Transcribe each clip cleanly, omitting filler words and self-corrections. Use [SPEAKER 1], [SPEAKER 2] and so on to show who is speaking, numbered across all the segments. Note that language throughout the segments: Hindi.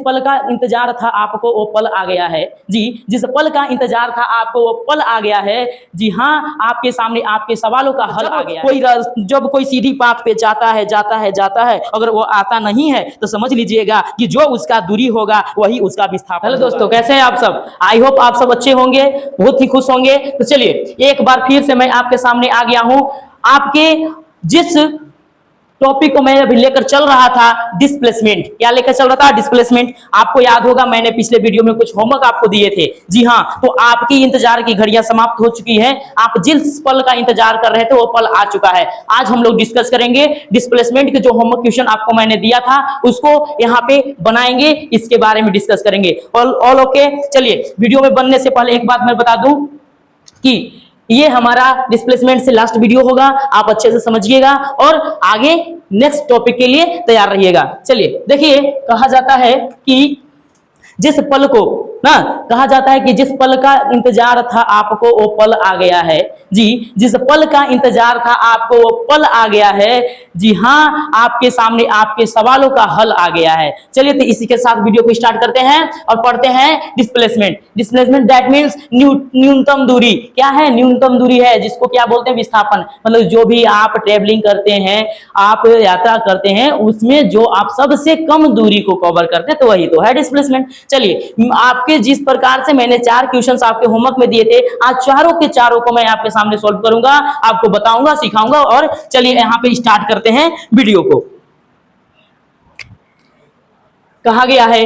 [SPEAKER 1] पल का इंतजार था आपको वो पल आ गया है जी, जिस पल का इंतजार था आपको वो पल आ गया है जी हाँ, आपके सामने आपके सवालों का हल आ गया है। जब कोई सीधी पाथ पे जाता है, अगर वो आता नहीं है तो समझ लीजिएगा कि जो उसका दूरी होगा वही उसका विस्थापन। हेलो दोस्तों, कैसे हैं आप सब? आई होप आप सब अच्छे होंगे, बहुत ही खुश होंगे। तो चलिए एक बार फिर से मैं आपके सामने आ गया हूं। आपके जिस टॉपिक को मैं अभी लेकर चल रहा था, डिस्प्लेसमेंट। क्या लेकर चल रहा था? डिस्प्लेसमेंट। आपको याद होगा मैंने पिछले वीडियो में कुछ होमवर्क आपको दिए थे। जी हाँ, तो आपकी इंतजार की घड़ियां समाप्त हो चुकी है। आप जिस पल का इंतजार कर रहे थे वो पल आ चुका है। आज हम लोग डिस्कस करेंगे डिस्प्लेसमेंट के जो होमवर्क क्वेश्चन आपको मैंने दिया था उसको यहाँ पे बनाएंगे, इसके बारे में डिस्कस करेंगे। All okay. चलिए वीडियो में बनने से पहले एक बात मैं बता दूं कि ये हमारा डिस्प्लेसमेंट से लास्ट वीडियो होगा, आप अच्छे से समझिएगा और आगे नेक्स्ट टॉपिक के लिए तैयार रहिएगा। चलिए देखिए, कहा जाता है कि जिस पल को ना, कहा जाता है कि जिस पल का इंतजार था आपको वो पल आ गया है जी, जिस पल का इंतजार था आपको वो पल आ गया है जी हाँ, आपके सामने आपके सवालों का हल आ गया है। चलिए तो इसी के साथ वीडियो को स्टार्ट करते हैं और पढ़ते हैं डिस्प्लेसमेंट। डिस्प्लेसमेंट दैट मींस न्यूनतम दूरी। क्या है? न्यूनतम दूरी है, जिसको क्या बोलते हैं? विस्थापन। मतलब जो भी आप ट्रेवलिंग करते हैं, आप यात्रा करते हैं, उसमें जो आप सबसे कम दूरी को कवर करते हैं तो वही तो है डिस्प्लेसमेंट। चलिए आपके जिस प्रकार से मैंने 4 क्वेश्चंस आपके होमवर्क में दिए थे, आज चारों के चारों को मैं आपके सामने सॉल्व करूंगा, आपको बताऊंगा, सिखाऊंगा। और चलिए यहां पे स्टार्ट करते हैं वीडियो को। कहा गया है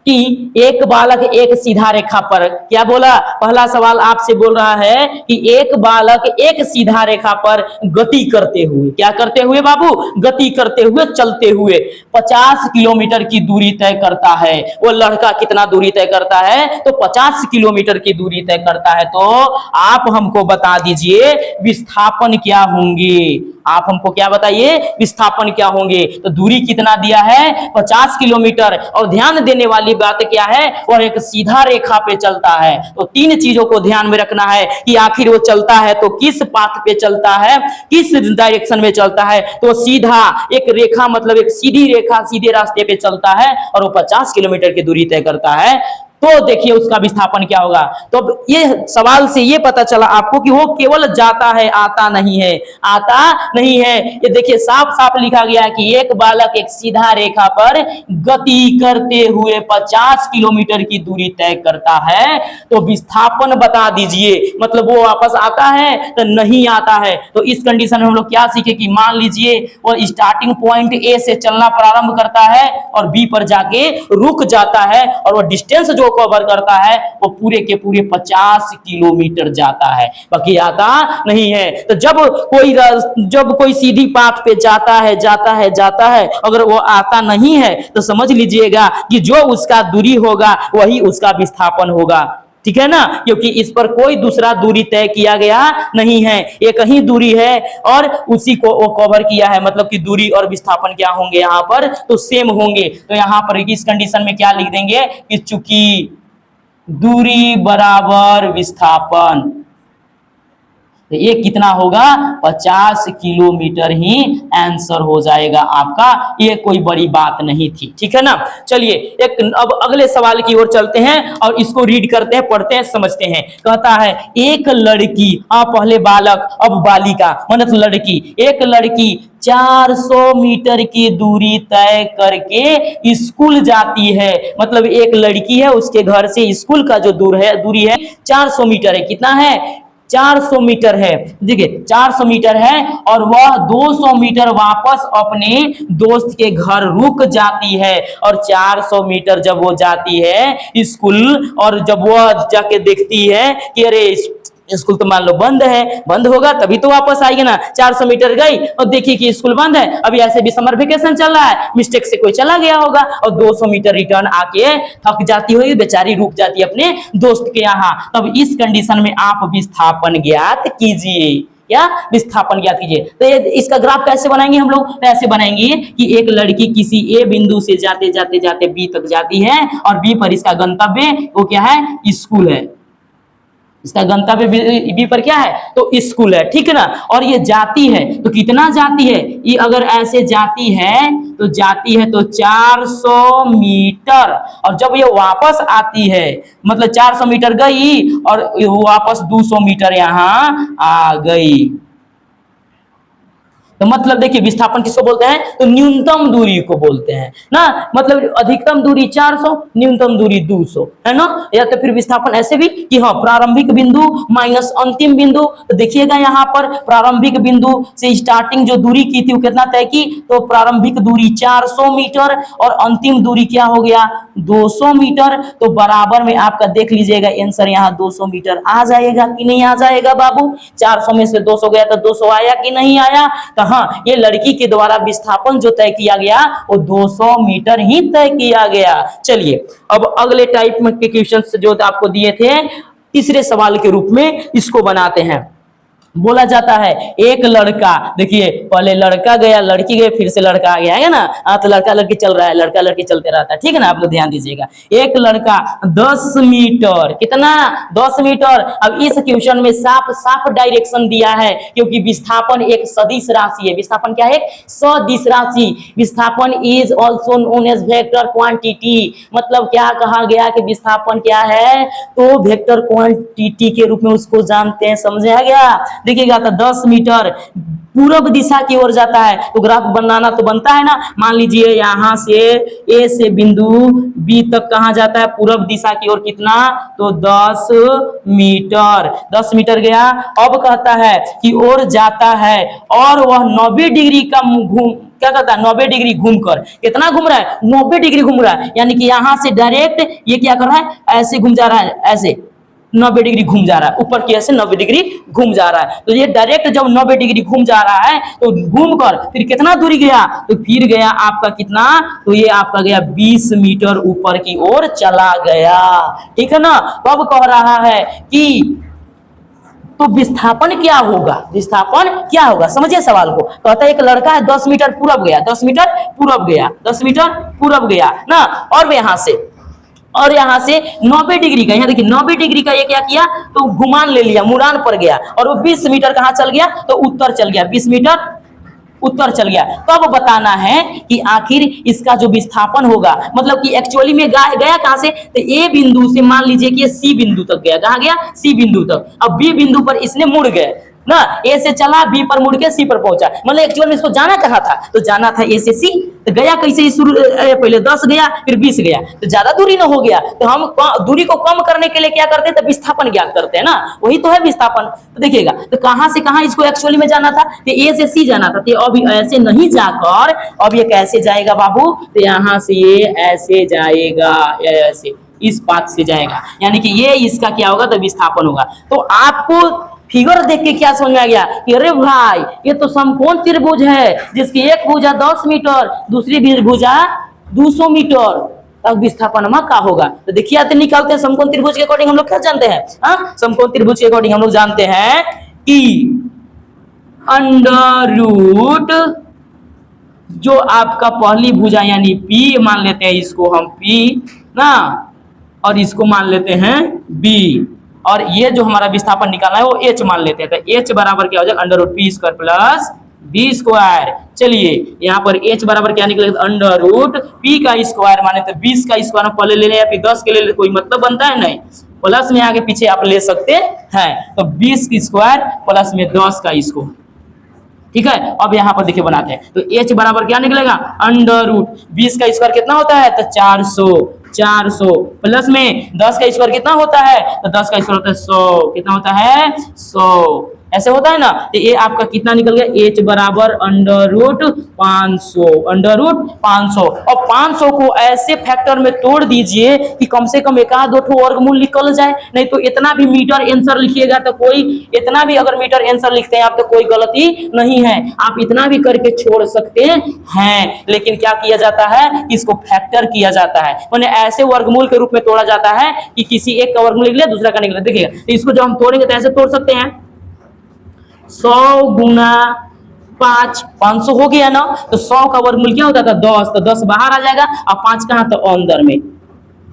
[SPEAKER 1] कि एक बालक एक सीधा रेखा पर, क्या बोला? पहला सवाल आपसे बोल रहा है कि एक बालक एक सीधा रेखा पर गति करते हुए, क्या करते हुए बाबू? गति करते हुए, चलते हुए 50 किलोमीटर की दूरी तय करता है। वो लड़का कितना दूरी तय करता है? तो 50 किलोमीटर की दूरी तय करता है। तो आप हमको बता दीजिए विस्थापन क्या होंगे? आप हमको क्या बताइए? विस्थापन क्या होंगे? तो दूरी कितना दिया है? 50 किलोमीटर। और ध्यान देने वाली बात क्या है? वह एक सीधा रेखा पे चलता है। तो 3 चीजों को ध्यान में रखना है कि आखिर वो चलता है तो किस पाथ पे चलता है, किस डायरेक्शन में चलता है। तो सीधा एक रेखा, मतलब एक सीधी रेखा, सीधे रास्ते पे चलता है और वो 50 किलोमीटर की दूरी तय करता है। तो देखिए उसका विस्थापन क्या होगा। तो ये सवाल से ये पता चला आपको कि वो केवल जाता है, आता नहीं है। आता नहीं है, ये देखिए साफ साफ लिखा गया है कि एक बालक एक सीधा रेखा पर गति करते हुए 50 किलोमीटर की दूरी तय करता है। तो विस्थापन बता दीजिए, मतलब वो वापस आता है तो नहीं आता है। तो इस कंडीशन में हम लोग क्या सीखे कि मान लीजिए वो स्टार्टिंग पॉइंट ए से चलना प्रारंभ करता है और बी पर जाके रुक जाता है, और वो डिस्टेंस जो कवर करता है वो पूरे के पूरे 50 किलोमीटर जाता है, बाकी आता नहीं है। तो जब कोई सीधी पाथ पे जाता है, अगर वो आता नहीं है तो समझ लीजिएगा कि जो उसका दूरी होगा वही उसका विस्थापन होगा। ठीक है ना, क्योंकि इस पर कोई दूसरा दूरी तय किया गया नहीं है, एक ही दूरी है और उसी को वो कवर किया है। मतलब कि दूरी और विस्थापन क्या होंगे यहाँ पर? तो सेम होंगे। तो यहाँ पर इस कंडीशन में क्या लिख देंगे कि चूंकि दूरी बराबर विस्थापन, तो ये कितना होगा? 50 किलोमीटर ही आंसर हो जाएगा आपका। ये कोई बड़ी बात नहीं थी, ठीक है ना। चलिए अब अगले सवाल की ओर चलते हैं और इसको रीड करते हैं, पढ़ते हैं, समझते हैं। कहता है एक लड़की, पहले बालक अब बालिका, मतलब लड़की, एक लड़की 400 मीटर की दूरी तय करके स्कूल जाती है। मतलब एक लड़की है, उसके घर से स्कूल का जो दूरी है 400 मीटर है। कितना है? 400 मीटर है। देखिए 400 मीटर है और वह 200 मीटर वापस अपने दोस्त के घर रुक जाती है। और 400 मीटर जब वो जाती है स्कूल, और जब वह जाके देखती है कि अरे स्कूल तो मान लो बंद है, बंद होगा तभी तो वापस आएगी ना। 400 मीटर गई और देखी कि स्कूल बंद है, अभी ऐसे भी समर वेकेशन चल रहा है, मिस्टेक से कोई चला गया होगा और 200 मीटर रिटर्न आके थक जाती होगी बेचारी, रुक जाती है अपने दोस्त के यहाँ। तब इस कंडीशन में आप विस्थापन ज्ञात कीजिए। या विस्थापन ज्ञात कीजिए। तो ये इसका ग्राफ कैसे बनाएंगे हम लोग? तो ऐसे बनाएंगे कि एक लड़की किसी ए बिंदु से जाते जाते जाते बी तक जाती है और बी पर इसका गंतव्य वो क्या है? स्कूल है। इसका गंतव्य बी पर क्या है, तो स्कूल है, ठीक है ना। और ये जाती है तो कितना जाती है, ये अगर ऐसे जाती है तो 400 मीटर, और जब ये वापस आती है मतलब 400 मीटर गई और वापस 200 मीटर यहाँ आ गई। तो मतलब देखिए विस्थापन किसको बोलते हैं, तो न्यूनतम दूरी को बोलते हैं ना। मतलब अधिकतम दूरी 400, न्यूनतम दूरी 200 है ना। या तो फिर विस्थापन ऐसे भी कि हाँ प्रारंभिक बिंदु माइनस अंतिम बिंदु। तो देखिएगा यहाँ पर प्रारंभिक बिंदु से स्टार्टिंग जो दूरी की थी वो कितना तय की, तो प्रारंभिक दूरी 400 मीटर और अंतिम दूरी क्या हो गया 200 मीटर। तो बराबर में आपका देख लीजिएगा आंसर यहाँ 200 मीटर आ जाएगा कि नहीं आ जाएगा बाबू। 400 में से 200 गया तो 200 आया कि नहीं आया। तो हाँ ये लड़की के द्वारा विस्थापन जो तय किया गया वो 200 मीटर ही तय किया गया। चलिए अब अगले टाइप में के क्वेश्चंस जो आपको दिए थे तीसरे सवाल के रूप में इसको बनाते हैं। बोला जाता है एक लड़का, देखिए पहले लड़का गया लड़की गई फिर से लड़का आ गया है ना। तो लड़का लड़की चल रहा है, लड़का लड़की चलते रहता है, ठीक है ना। आप लोग ध्यान दीजिएगा, एक लड़का 10 मीटर, कितना 10 मीटर। अब इस क्वेश्चन में साफ साफ डायरेक्शन दिया है क्योंकि विस्थापन एक सदिश राशि है। विस्थापन क्या है, सदिश राशि। विस्थापन is also known as vector quantity. मतलब क्या कहा गया कि विस्थापन क्या है, तो वेक्टर क्वांटिटी के रूप में उसको जानते हैं, समझा गया। देखिएगा तो 10 मीटर पूर्व दिशा की ओर जाता है तो ग्राफ बनाना तो बनता है ना। मान लीजिए यहां से ए से बिंदु बी तक कहां जाता है, पूर्व दिशा की ओर, कितना तो 10 मीटर। 10 मीटर गया। अब कहता है कि ओर जाता है और वह 90 डिग्री का घूम क्या कहता है 90 डिग्री घूमकर, कितना घूम रहा है 90 डिग्री घूम रहा है। यानी कि यहां से डायरेक्ट ये क्या कर रहा है, ऐसे घूम जा रहा है, ऐसे 90 डिग्री घूम जा रहा है, ऊपर की ऐसे 90 डिग्री घूम जा रहा है। तो ये डायरेक्ट जब 90 डिग्री घूम जा रहा है तो घूमकर फिर कितना दूरी गया, तो फिर गया आपका कितना, तो ये आपका गया 20 मीटर ऊपर की ओर चला गया, ठीक है ना। तो अब कह रहा है कि तो विस्थापन क्या होगा, विस्थापन क्या होगा, समझिए सवाल को। कहता है एक लड़का है 10 मीटर पूरब गया, 10 मीटर पूरब गया, 10 मीटर पूरब गया ना। और यहाँ से 90 डिग्री का, यहाँ देखिए 90 डिग्री का ये क्या किया, तो घुमान ले लिया, मुड़ान पर गया और वो 20 मीटर कहाँ चल गया, तो उत्तर चल गया, 20 मीटर उत्तर चल गया। तो अब बताना है कि आखिर इसका जो विस्थापन होगा, मतलब कि एक्चुअली में गया कहां से, तो ए बिंदु से मान लीजिए कि ये सी बिंदु तक गया, कहां गया सी बिंदु तक। अब बी बिंदु पर इसने मुड़ गए ना, ए से चला बी पर मुड़ के सी पर पहुंचा। मतलब एक्चुअल में इसको जाना कहां था, तो जाना था ए से सी। तो गया कैसे, शुरू पहले 10 गया फिर 20 गया, तो ज्यादा दूरी ना हो गया। तो हम दूरी को कम करने के लिए क्या करते हैं, तो विस्थापन ज्ञात करते हैं ना, वही तो है विस्थापन। तो देखिएगा तो कहां से कहां इसको एक्चुअली में जाना था, तो ए से सी जाना था। तो अब ऐसे नहीं जाकर अब ये कैसे जाएगा बाबू, तो यहां से ये ऐसे जाएगा, ऐसे इस पाथ से जाएगा, यानी कि ये इसका क्या होगा, तो विस्थापन होगा। तो आपको फिगर देख के क्या समझ में आ गया कि अरे भाई ये तो समकोण त्रिभुज है जिसकी एक भुजा 10 मीटर दूसरी भी भुजा 200 मीटर, तब विस्थापन का होगा। तो देखिए आते निकालते हैं समकोण त्रिभुज के अकॉर्डिंग हम लोग क्या जानते हैं, हाँ समकोण त्रिभुज के अकॉर्डिंग हम लोग जानते हैं कि अंडर रूट जो आपका पहली भुजा यानी पी मान लेते हैं, इसको हम पी ना, और इसको मान लेते हैं बी, और ये जो हमारा विस्थापन निकालना है वो एच मान लेते हैं। तो एच बराबर क्या हो जाएगा, under root P square plus B square. चलिए यहाँ पर एच बराबर क्या निकलेगा, अंडर रूट पी का स्क्वायर माने तो 20 का स्क्वायर पहले ले लें या फिर 10 के ले लें, कोई मतलब बनता है नहीं, प्लस में आगे पीछे आप ले सकते हैं। तो 20 की स्क्वायर प्लस में 10 का स्क्वायर, ठीक है। अब यहाँ पर देखिए बनाते हैं, तो h बराबर क्या निकलेगा, अंडर रूट 20 का स्क्वायर कितना होता है, तो 400 प्लस में 10 का स्क्वायर कितना होता है, तो 10 का स्क्वायर होता है 100, कितना होता है 100, ऐसे होता है ना। तो ये आपका कितना निकल गया, h बराबर अंडर रूट 500, अंडर रूट 500। और 500 को ऐसे फैक्टर में तोड़ दीजिए कि कम से कम एक आध दो वर्गमूल निकल जाए, नहीं तो इतना भी मीटर आंसर लिखिएगा तो कोई, इतना भी अगर मीटर आंसर लिखते हैं आप तो कोई गलती नहीं है, आप इतना भी करके छोड़ सकते हैं। लेकिन क्या किया जाता है, इसको फैक्टर किया जाता है, मैंने ऐसे वर्गमूल के रूप में तोड़ा जाता है कि किसी एक का वर्गमूल निकले दूसरा का निकले। देखिए तो इसको जब हम तोड़ेंगे तो ऐसे तोड़ सकते हैं, 100 गुना 5 500 हो गया ना। तो 100 का वर्गमूल क्या होता था 10, तो 10 बाहर आ जाएगा और 5 कहां, तो अंदर में,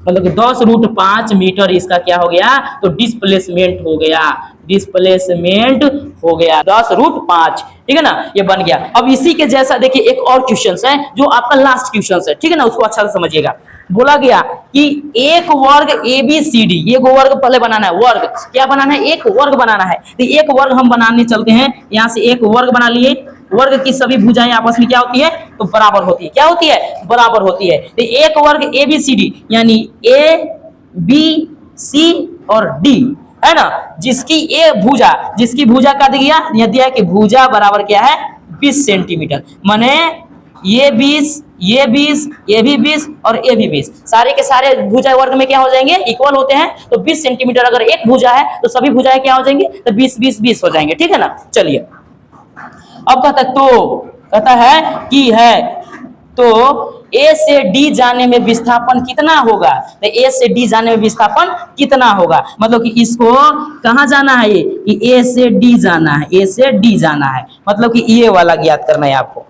[SPEAKER 1] मतलब कि 10√5 मीटर इसका क्या हो गया, तो डिस्प्लेसमेंट हो गया, डिस्प्लेसमेंट हो गया 10√5, ठीक है ना, ये बन गया। अब इसी के जैसा देखिए एक और क्वेश्चन है जो आपका लास्ट क्वेश्चन है, ठीक है ना, उसको अच्छा से समझिएगा। बोला गया कि एक वर्ग ABCD, एक वर्ग पहले बनाना है, वर्ग क्या बनाना है, एक वर्ग बनाना है। तो एक वर्ग हम बनाने चलते हैं, यहां से एक वर्ग बना लिए। वर्ग की सभी भुजाएं आपस में क्या होती है, तो बराबर होती है। क्या होती है, बराबर होती है। तो एक वर्ग ABCD यानी ABC और D है ना, जिसकी भुजा का दिया है कि भुजा बराबर क्या है, 20 सेंटीमीटर। माने ये 20, ये 20, ये भी 20 और ये भी 20, सारे के सारे भुजा वर्ग में क्या हो जाएंगे, इक्वल होते हैं। तो 20 सेंटीमीटर अगर एक भुजा है तो सभी भुजाएं क्या हो जाएंगे, तो 20 20 20 हो जाएंगे, ठीक है ना। चलिए अब कहता है कि है तो A से D जाने में विस्थापन कितना होगा, तो A से D जाने में विस्थापन कितना होगा, मतलब कि इसको कहां जाना है, ये कि A से D जाना है, A से D जाना है, मतलब कि ये वाला ज्ञात करना है आपको,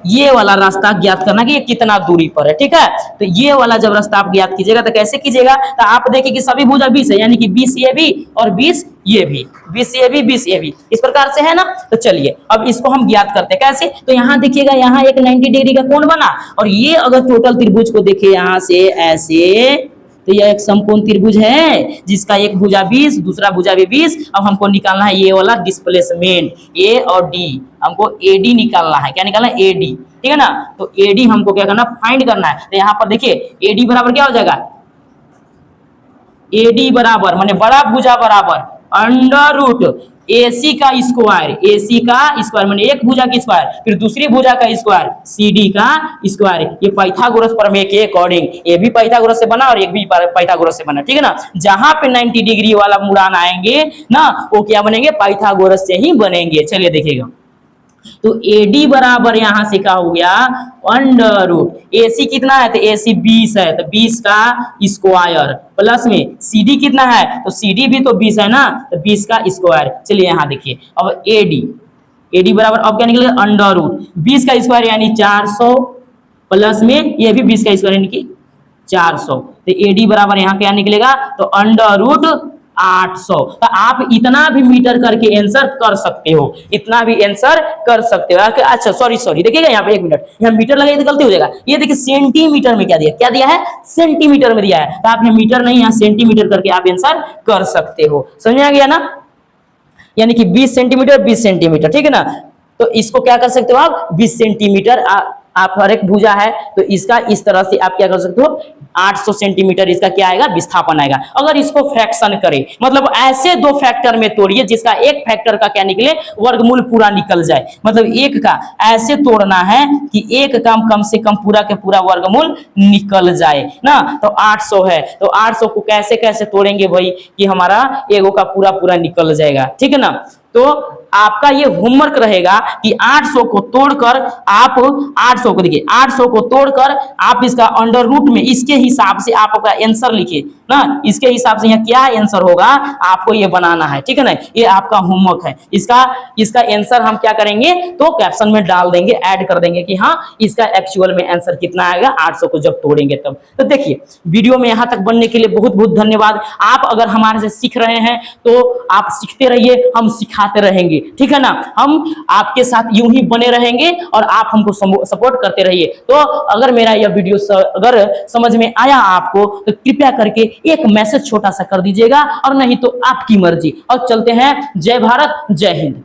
[SPEAKER 1] ये वाला रास्ता ज्ञात करना कि ये कितना दूरी पर है, ठीक है। तो ये वाला जब रास्ता आप ज्ञात कीजिएगा तो कैसे कीजिएगा, तो आप देखिए कि सभी भुजा 20 है, यानी कि 20 ये भी और 20 ये भी, 20 ये भी 20 ये भी, इस प्रकार से है ना। तो चलिए अब इसको हम ज्ञात करते हैं कैसे, तो यहाँ देखिएगा, यहाँ एक 90 डिग्री का कोण बना, और ये अगर टोटल त्रिभुज को देखिए यहाँ से ऐसे, तो यह एक समकोण त्रिभुज है जिसका एक भुजा 20, दूसरा भुजा भी 20। अब हमको निकालना है ये वाला डिस्प्लेसमेंट, ए और डी, हमको AD निकालना है। क्या निकालना है, AD, ठीक है ना। तो AD हमको क्या करना, फाइंड करना है। तो यहाँ पर देखिए AD बराबर क्या हो जाएगा, AD बराबर माने बड़ा भुजा बराबर अंडर रूट AC का स्क्वायर, AC का स्क्वायर माने एक भुजा की स्क्वायर, फिर दूसरी भुजा का स्क्वायर CD का स्क्वायर। ये पाइथागोरस प्रमेय के अकॉर्डिंग, ये भी पाइथागोरस से बना और एक भी पाइथागोरस से बना, ठीक है ना। जहां पे 90 डिग्री वाला मुड़ान आएंगे ना, वो क्या बनेंगे, पाइथागोरस से ही बनेंगे। चलिए देखिएगा, तो AD बराबर यहां से क्या हो गया, अंडर रूट AC कितना है, तो AC 20 है, तो 20 का स्क्वायर प्लस में CD कितना है, तो CD भी तो 20 है ना, तो 20 का स्क्वायर। चलिए यहां देखिए अब AD बराबर अब क्या निकलेगा, अंडर रूट 20 का स्क्वायर यानी 400 प्लस में ये भी 20 का स्क्वायर यानी कि 400। तो AD बराबर यहाँ क्या निकलेगा, तो अंडर रूट 800। तो आप इतना भी मीटर करके आंसर कर सकते हो, इतना भी आंसर कर सकते हो। अच्छा सॉरी देखिएगा यहाँ पे, एक मिनट, यहाँ मीटर लगाइए तो गलती हो जाएगा। ये देखिए सेंटीमीटर में क्या दिया है, सेंटीमीटर में दिया है, तो आपने मीटर नहीं यहाँ सेंटीमीटर करके आप आंसर कर सकते हो। समझ आ गया ना, यानी कि 20 सेंटीमीटर 20 सेंटीमीटर, ठीक है ना। तो इसको क्या कर सकते हो आप, 20 सेंटीमीटर आप हर एक भुजा है तो इसका इस तरह से आप क्या कर सकते हो, 800 सेंटीमीटर इसका क्या आएगा, विस्थापन आएगा। अगर इसको फ्रैक्शन करें, मतलब ऐसे दो फैक्टर में तोड़िए जिसका एक फैक्टर का क्या निकले, वर्गमूल पूरा निकल जाए, मतलब एक का ऐसे तोड़ना है कि एक का कम से कम पूरा के पूरा वर्गमूल निकल जाए ना। तो 800 है, तो 800 को कैसे कैसे तोड़ेंगे भाई कि हमारा एगो का पूरा पूरा निकल जाएगा, ठीक है ना। तो आपका ये होमवर्क रहेगा कि 800 को तोड़कर आप 800 को देखिए, 800 को तोड़कर आप इसका अंडर रूट में इसके हिसाब से आप अपना आंसर लिखिए ना, इसके हिसाब से यहाँ क्या आंसर होगा आपको ये बनाना है, ठीक है ना। ये आपका होमवर्क है, इसका आंसर हम क्या करेंगे, तो कैप्शन में डाल देंगे, ऐड कर देंगे कि हाँ इसका एक्चुअल में आंसर कितना आएगा 800 को जब तोड़ेंगे तब। तो देखिए वीडियो में यहाँ तक बनने के लिए बहुत बहुत धन्यवाद। आप अगर हमारे से सीख रहे हैं तो आप सीखते रहिए, हम सिखाते रहेंगे, ठीक है ना। हम आपके साथ यूं ही बने रहेंगे और आप हमको सपोर्ट करते रहिए। तो अगर मेरा यह वीडियो अगर समझ में आया आपको तो कृपया करके एक मैसेज छोटा सा कर दीजिएगा, और नहीं तो आपकी मर्जी। और चलते हैं, जय भारत जय हिंद।